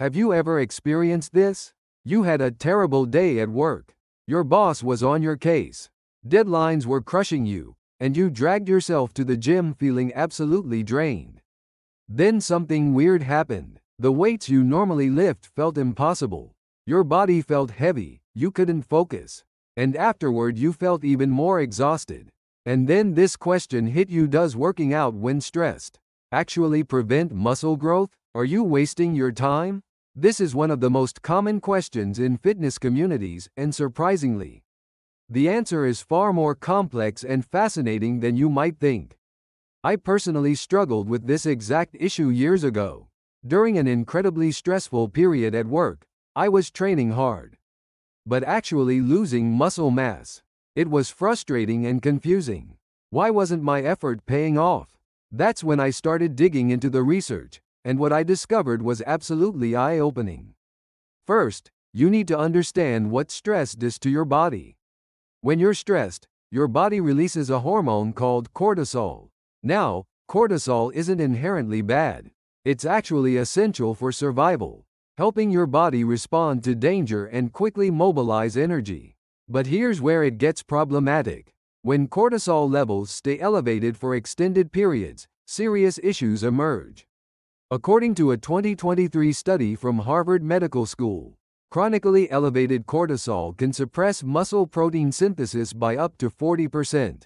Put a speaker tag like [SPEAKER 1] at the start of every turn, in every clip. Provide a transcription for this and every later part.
[SPEAKER 1] Have you ever experienced this? You had a terrible day at work. Your boss was on your case. Deadlines were crushing you, and you dragged yourself to the gym feeling absolutely drained. Then something weird happened. The weights you normally lift felt impossible. Your body felt heavy, you couldn't focus. And afterward you felt even more exhausted. And then this question hit you: does working out when stressed actually prevent muscle growth? Are you wasting your time? This is one of the most common questions in fitness communities, and surprisingly, the answer is far more complex and fascinating than you might think. I personally struggled with this exact issue years ago. During an incredibly stressful period at work, I was training hard, but actually losing muscle mass. It was frustrating and confusing. Why wasn't my effort paying off? That's when I started digging into the research, and what I discovered was absolutely eye-opening. First, you need to understand what stress does to your body. When you're stressed, your body releases a hormone called cortisol. Now, cortisol isn't inherently bad. It's actually essential for survival, helping your body respond to danger and quickly mobilize energy. But here's where it gets problematic. When cortisol levels stay elevated for extended periods, serious issues emerge. According to a 2023 study from Harvard Medical School, chronically elevated cortisol can suppress muscle protein synthesis by up to 40%.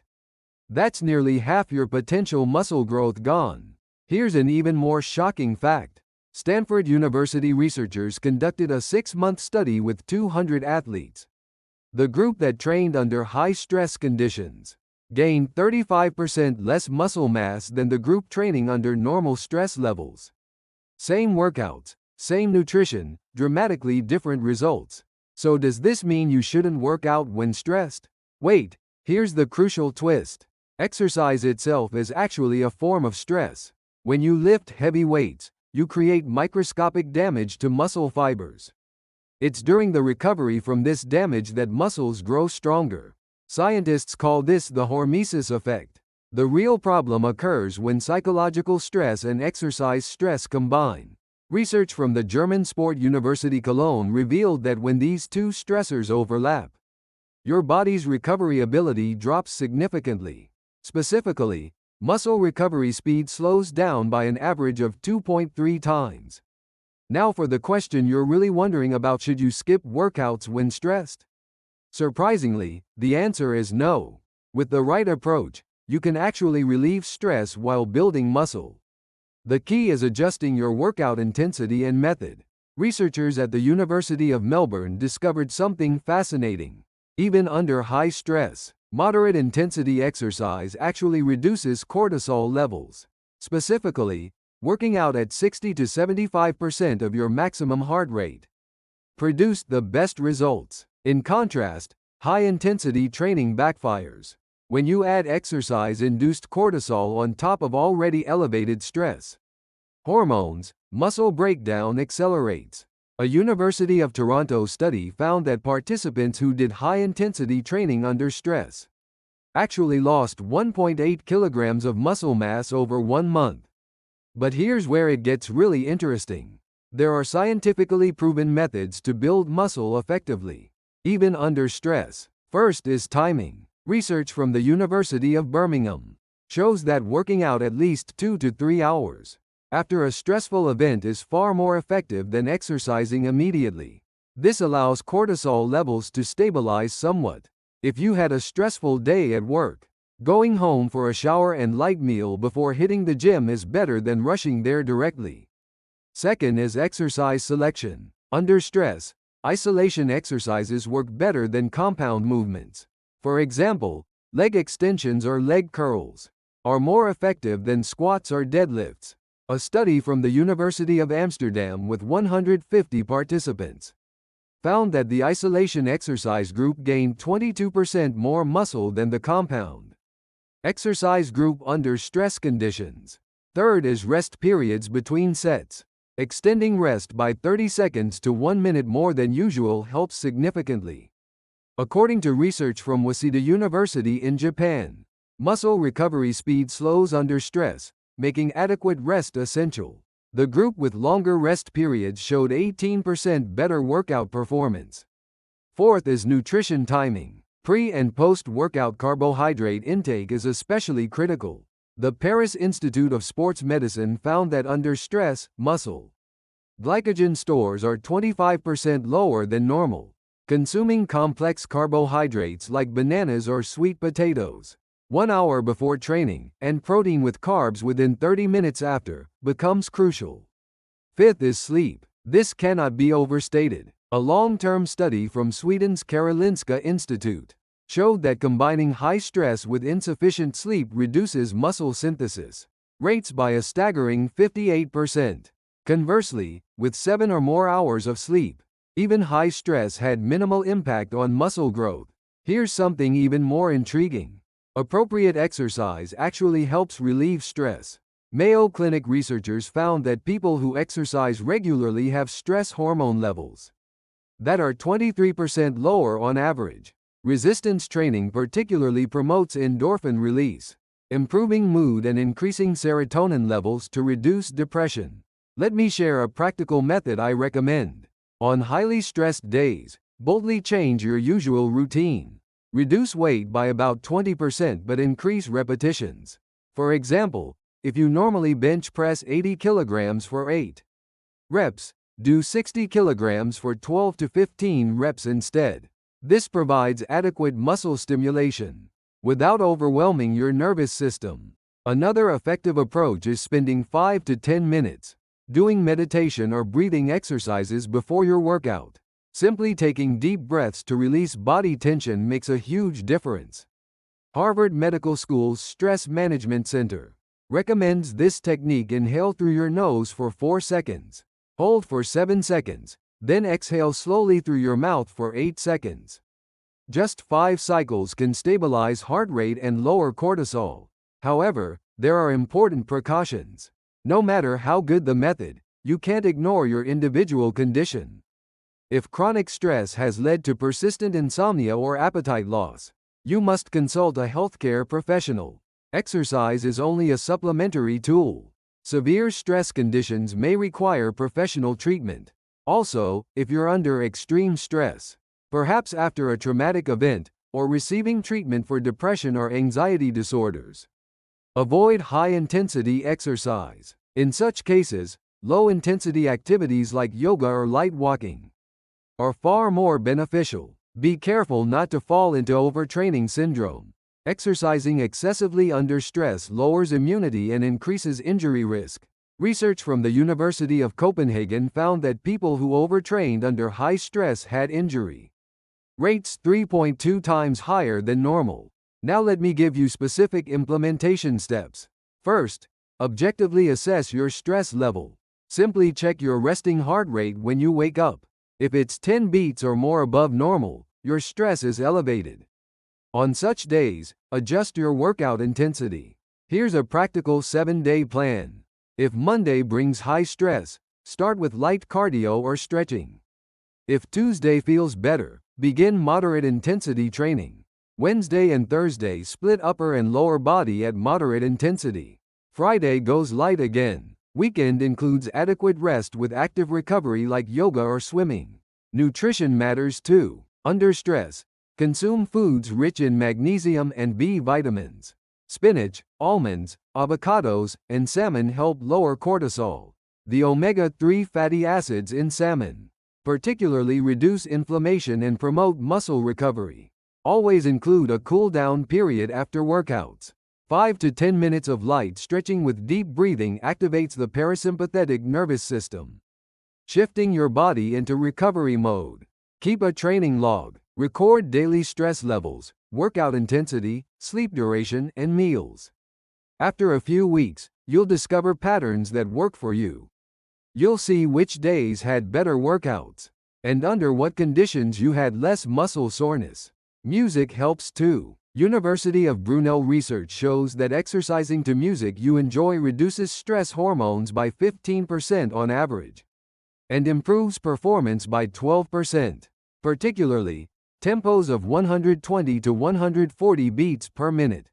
[SPEAKER 1] That's nearly half your potential muscle growth gone. Here's an even more shocking fact. Stanford University researchers conducted a 6-month study with 200 athletes. The group that trained under high-stress conditions gained 35% less muscle mass than the group training under normal stress levels. Same workouts, same nutrition, dramatically different results. So does this mean you shouldn't work out when stressed? Wait, here's the crucial twist. Exercise itself is actually a form of stress. When you lift heavy weights, you create microscopic damage to muscle fibers. It's during the recovery from this damage that muscles grow stronger. Scientists call this the hormesis effect. The real problem occurs when psychological stress and exercise stress combine. Research from the German Sport University Cologne revealed that when these two stressors overlap, your body's recovery ability drops significantly. Specifically, muscle recovery speed slows down by an average of 2.3 times. Now for the question you're really wondering about: should you skip workouts when stressed? Surprisingly, the answer is no. With the right approach, you can actually relieve stress while building muscle. The key is adjusting your workout intensity and method. Researchers at the University of Melbourne discovered something fascinating. Even under high stress, moderate intensity exercise actually reduces cortisol levels. Specifically, working out at 60 to 75% of your maximum heart rate produced the best results. In contrast, high-intensity training backfires when you add exercise-induced cortisol on top of already elevated stress hormones. Muscle breakdown accelerates. A University of Toronto study found that participants who did high-intensity training under stress actually lost 1.8 kilograms of muscle mass over 1 month. But here's where it gets really interesting. There are scientifically proven methods to build muscle effectively, even under stress. First is timing. Research from the University of Birmingham shows that working out at least 2 to 3 hours after a stressful event is far more effective than exercising immediately. This allows cortisol levels to stabilize somewhat. If you had a stressful day at work, going home for a shower and light meal before hitting the gym is better than rushing there directly. Second is exercise selection. Under stress, isolation exercises work better than compound movements. For example, leg extensions or leg curls are more effective than squats or deadlifts. A study from the University of Amsterdam with 150 participants found that the isolation exercise group gained 22% more muscle than the compound exercise group under stress conditions. Third is rest periods between sets. Extending rest by 30 seconds to 1 minute more than usual helps significantly. According to research from Waseda University in Japan, muscle recovery speed slows under stress, making adequate rest essential. The group with longer rest periods showed 18% better workout performance. Fourth is nutrition timing. Pre- and post-workout carbohydrate intake is especially critical. The Paris Institute of Sports Medicine found that under stress, muscle glycogen stores are 25% lower than normal. Consuming complex carbohydrates like bananas or sweet potatoes 1 hour before training, and protein with carbs within 30 minutes after, becomes crucial. Fifth is sleep. This cannot be overstated. A long-term study from Sweden's Karolinska Institute showed that combining high stress with insufficient sleep reduces muscle synthesis rates by a staggering 58%. Conversely, with 7 or more hours of sleep, even high stress had minimal impact on muscle growth. Here's something even more intriguing. Appropriate exercise actually helps relieve stress. Mayo Clinic researchers found that people who exercise regularly have stress hormone levels that are 23% lower on average. Resistance training particularly promotes endorphin release, improving mood and increasing serotonin levels to reduce depression. Let me share a practical method I recommend. On highly stressed days, boldly change your usual routine. Reduce weight by about 20% but increase repetitions. For example, if you normally bench press 80 kilograms for 8 reps, do 60 kilograms for 12 to 15 reps instead. This provides adequate muscle stimulation without overwhelming your nervous system. Another effective approach is spending 5 to 10 minutes doing meditation or breathing exercises before your workout. Simply taking deep breaths to release body tension makes a huge difference. Harvard Medical School's Stress Management Center recommends this technique. Inhale through your nose for 4 seconds. Hold for 7 seconds, then exhale slowly through your mouth for 8 seconds. Just 5 cycles can stabilize heart rate and lower cortisol. However, there are important precautions. No matter how good the method, you can't ignore your individual condition. If chronic stress has led to persistent insomnia or appetite loss, you must consult a healthcare professional. Exercise is only a supplementary tool. Severe stress conditions may require professional treatment. Also, if you're under extreme stress, perhaps after a traumatic event, or receiving treatment for depression or anxiety disorders, avoid high-intensity exercise. In such cases, low-intensity activities like yoga or light walking are far more beneficial. Be careful not to fall into overtraining syndrome. Exercising excessively under stress lowers immunity and increases injury risk. Research from the University of Copenhagen found that people who overtrained under high stress had injury rates 3.2 times higher than normal. Now let me give you specific implementation steps. First, objectively assess your stress level. Simply check your resting heart rate when you wake up. If it's 10 beats or more above normal, your stress is elevated. On such days, adjust your workout intensity. Here's a practical 7-day plan. If Monday brings high stress, start with light cardio or stretching. If Tuesday feels better, begin moderate intensity training. Wednesday and Thursday split upper and lower body at moderate intensity. Friday goes light again. Weekend includes adequate rest with active recovery like yoga or swimming. Nutrition matters too. Under stress, consume foods rich in magnesium and B vitamins. Spinach, almonds, avocados, and salmon help lower cortisol. The omega-3 fatty acids in salmon particularly reduce inflammation and promote muscle recovery. Always include a cool-down period after workouts. 5 to 10 minutes of light stretching with deep breathing activates the parasympathetic nervous system, shifting your body into recovery mode. Keep a training log. Record daily stress levels, workout intensity, sleep duration, and meals. After a few weeks, you'll discover patterns that work for you. You'll see which days had better workouts, and under what conditions you had less muscle soreness. Music helps too. University of Brunel research shows that exercising to music you enjoy reduces stress hormones by 15% on average, and improves performance by 12%. Particularly, tempos of 120 to 140 beats per minute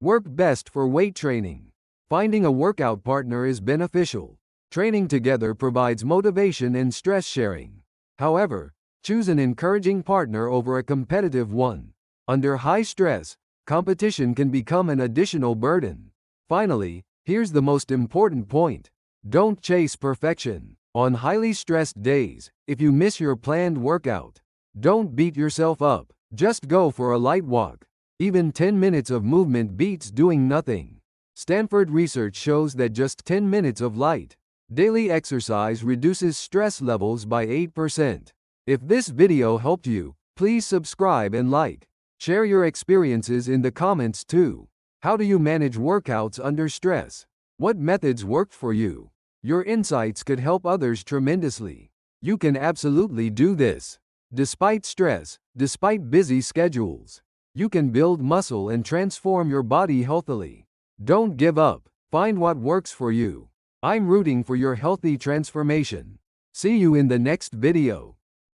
[SPEAKER 1] work best for weight training. Finding a workout partner is beneficial. Training together provides motivation and stress sharing. However, choose an encouraging partner over a competitive one. Under high stress, competition can become an additional burden. Finally, here's the most important point. Don't chase perfection. On highly stressed days, if you miss your planned workout, don't beat yourself up. Just go for a light walk. Even 10 minutes of movement beats doing nothing. Stanford research shows that just 10 minutes of light, daily exercise reduces stress levels by 8%. If this video helped you, please subscribe and like. Share your experiences in the comments too. How do you manage workouts under stress? What methods worked for you? Your insights could help others tremendously. You can absolutely do this. Despite stress, despite busy schedules, you can build muscle and transform your body healthily. Don't give up. Find what works for you. I'm rooting for your healthy transformation. See you in the next video.